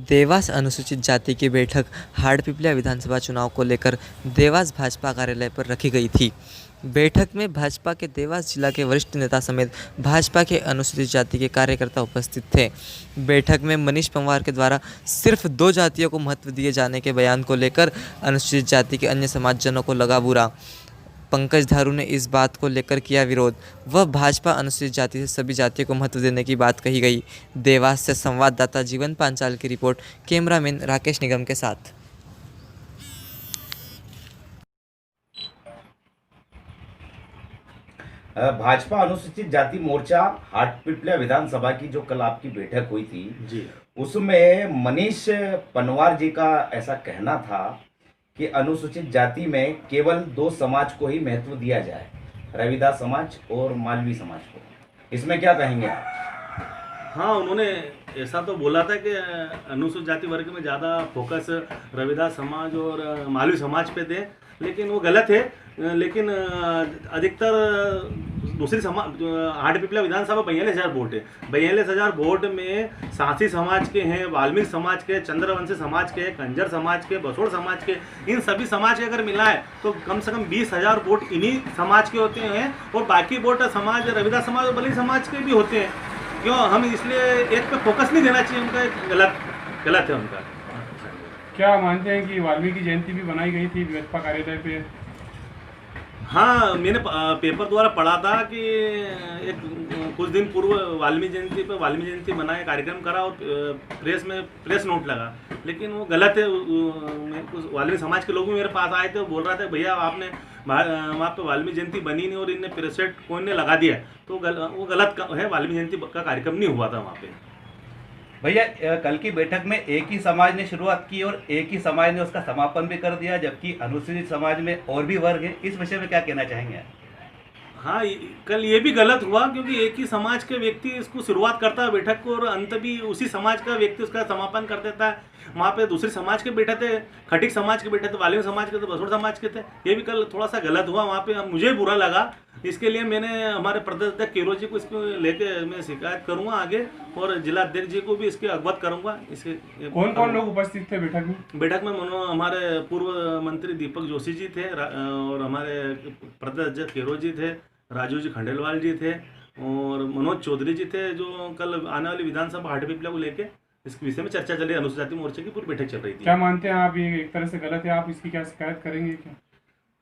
देवास अनुसूचित जाति की बैठक हाड़पिपलिया विधानसभा चुनाव को लेकर देवास भाजपा कार्यालय पर रखी गई थी। बैठक में भाजपा के देवास जिला के वरिष्ठ नेता समेत भाजपा के अनुसूचित जाति के कार्यकर्ता उपस्थित थे। बैठक में मनीष पंवार के द्वारा सिर्फ 2 जातियों को महत्व दिए जाने के बयान को लेकर अनुसूचित जाति के अन्य समाजजनों को लगा बुरा। पंकज धारू ने इस बात को लेकर किया विरोध। वह भाजपा अनुसूचित जाति से सभी जातियों को महत्व देने की बात कही गई। देवास से संवाददाता जीवन पांचाल की रिपोर्ट, कैमरामैन राकेश निगम के साथ। भाजपा अनुसूचित जाति मोर्चा हाटपिपलिया विधानसभा की जो कल आपकी बैठक हुई थी जी, उसमें मनीष पनवार जी का ऐसा कहना था कि अनुसूचित जाति में केवल 2 समाज को ही महत्व दिया जाए, रविदास समाज और मालवी समाज को। इसमें क्या कहेंगे आप? हाँ, उन्होंने ऐसा तो बोला था कि अनुसूचित जाति वर्ग में ज़्यादा फोकस रविदास समाज और मालवी समाज पे दे, लेकिन वो गलत है। लेकिन अधिकतर दूसरी समाज हाटपिपलिया विधानसभा 42,000 वोट है। 42,000 वोट में सांसी समाज के हैं, वाल्मीकि समाज के, चंद्रवंशी समाज के, कंजर समाज के, बसोड़ समाज के, इन सभी समाज के अगर मिलाए तो कम से कम 20,000 वोट इन्हीं समाज के होते हैं और बाकी वोट समाज रविदास समाज और बली समाज के भी होते हैं। क्यों हम इसलिए एक पे फोकस नहीं देना चाहिए, उनका गलत है उनका। क्या मानते हैं कि वाल्मीकि जयंती भी बनाई गई थी भाजपा कार्यालय पे? हाँ, मैंने पेपर द्वारा पढ़ा था कि एक कुछ दिन पूर्व वाल्मीकि जयंती मनाए कार्यक्रम करा और प्रेस नोट लगा, लेकिन वो गलत है। वाल्मीकि समाज के लोग भी मेरे पास आए थे, वो बोल रहे थे भैया आपने वहाँ पे वाल्मीकि जयंती बनी नहीं और इनने प्रेस कोई ने लगा दिया, तो वो गलत है। वाल्मीकि जयंती का कार्यक्रम नहीं हुआ था वहाँ पे। भैया, कल की बैठक में एक ही समाज ने शुरुआत की और एक ही समाज ने उसका समापन भी कर दिया, जबकि अनुसूचित समाज में और भी वर्ग हैं। इस विषय में क्या कहना चाहेंगे? हाँ, कल ये भी गलत हुआ क्योंकि एक ही समाज के व्यक्ति इसको शुरुआत करता है बैठक को और अंत भी उसी समाज का व्यक्ति उसका समापन कर देता है। वहाँ पे दूसरे समाज के बैठे थे, खटिक समाज के बैठे थे, वाल्मीकि समाज के थे, बसोड़ समाज के थे। ये भी कल थोड़ा सा गलत हुआ वहाँ पे, मुझे बुरा लगा। इसके लिए मैंने हमारे प्रदेश अध्यक्ष केरो जी को इसको लेके मैं शिकायत करूँगा आगे और जिला अध्यक्ष जी को भी इसके अवगत करूँगा। इसके कौन कौन लोग उपस्थित थे बैठक में? बैठक में हमारे पूर्व मंत्री दीपक जोशी जी थे और हमारे प्रदेश अध्यक्ष केरो जी थे, राजू जी खंडेलवाल जी थे और मनोज चौधरी जी थे, जो कल आने वाली विधानसभा हाटपिपलिया को लेके इस विषय में चर्चा चल रही है। अनुसूचित जाति मोर्चे की पूरी बैठक चल रही थी। क्या मानते हैं आप ये एक तरह से गलत है? आप इसकी क्या शिकायत करेंगे क्या?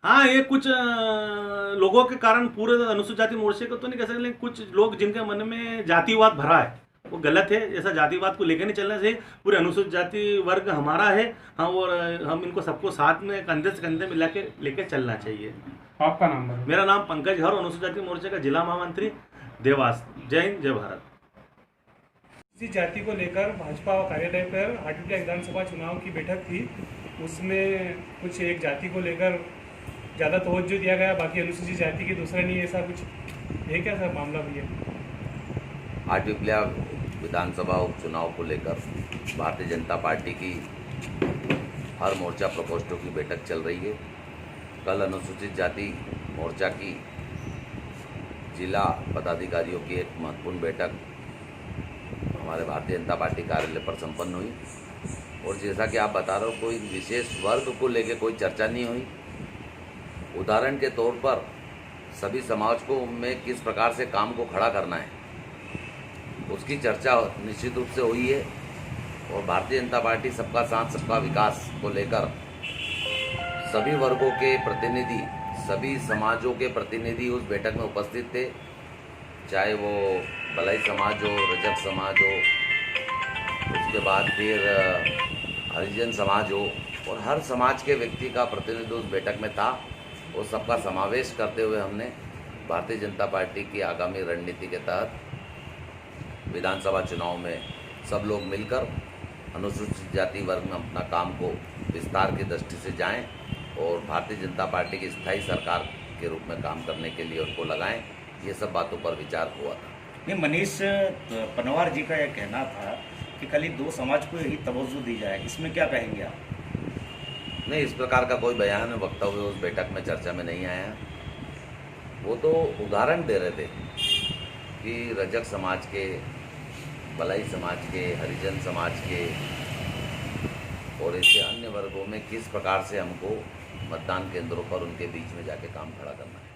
हाँ, ये कुछ लोगों के कारण पूरे अनुसूचित जाति मोर्चे को तो नहीं कह सकते, लेकिन कुछ लोग जिनके मन में जातिवाद भरा है वो गलत है। ऐसा जातिवाद को लेकर नहीं चलना चाहिए। पूरे अनुसूचित जाति वर्ग हमारा है, हाँ, और हम इनको सबको साथ में कंधे से कंधे मिला के लेकर चलना चाहिए। आपका नाम? मेरा नाम पंकज धारू, अनुसूचित जाति मोर्चे का जिला महामंत्री, देवास। जय हिंद, जय भारत। इस जाति को लेकर भाजपा कार्यालय पर हाटपिपलिया विधानसभा चुनाव की बैठक थी, उसमें कुछ एक जाति को लेकर ज़्यादा तवज्जो दिया गया, बाकी अनुसूचित जाति की दूसरा नहीं, ऐसा कुछ है क्या सर मामला भैया? हाटपिपलिया विधानसभा उपचुनाव को लेकर भारतीय जनता पार्टी की हर मोर्चा प्रकोष्ठों की बैठक चल रही है। कल अनुसूचित जाति मोर्चा की जिला पदाधिकारियों की एक महत्वपूर्ण बैठक हमारे भारतीय जनता पार्टी कार्यालय पर संपन्न हुई और जैसा कि आप बता रहे हो, कोई विशेष वर्ग को लेकर कोई चर्चा नहीं हुई। उदाहरण के तौर पर सभी समाज को में किस प्रकार से काम को खड़ा करना है उसकी चर्चा निश्चित रूप से हुई है और भारतीय जनता पार्टी सबका साथ सबका विकास को लेकर सभी वर्गों के प्रतिनिधि, सभी समाजों के प्रतिनिधि उस बैठक में उपस्थित थे, चाहे वो बलाई समाज हो, रजक समाज हो, उसके बाद फिर हरिजन समाज हो, और हर समाज के व्यक्ति का प्रतिनिधि उस बैठक में था। और सबका समावेश करते हुए हमने भारतीय जनता पार्टी की आगामी रणनीति के तहत विधानसभा चुनाव में सब लोग मिलकर अनुसूचित जाति वर्ग में अपना काम को विस्तार की दृष्टि से जाएं और भारतीय जनता पार्टी की स्थायी सरकार के रूप में काम करने के लिए उनको लगाएं। ये सब बातों पर विचार हुआ था। नहीं, मनीष पनवार जी का यह कहना था कि खाली 2 समाज को ही तवज्जो दी जाए, इसमें क्या कहेंगे आप? नहीं, इस प्रकार का कोई बयान वक्तव्य उस बैठक में चर्चा में नहीं आया। वो तो उदाहरण दे रहे थे कि रजक समाज के, बलाई समाज के, हरिजन समाज के और ऐसे अन्य वर्गों में किस प्रकार से हमको मतदान केंद्रों पर उनके बीच में जाके काम खड़ा करना है।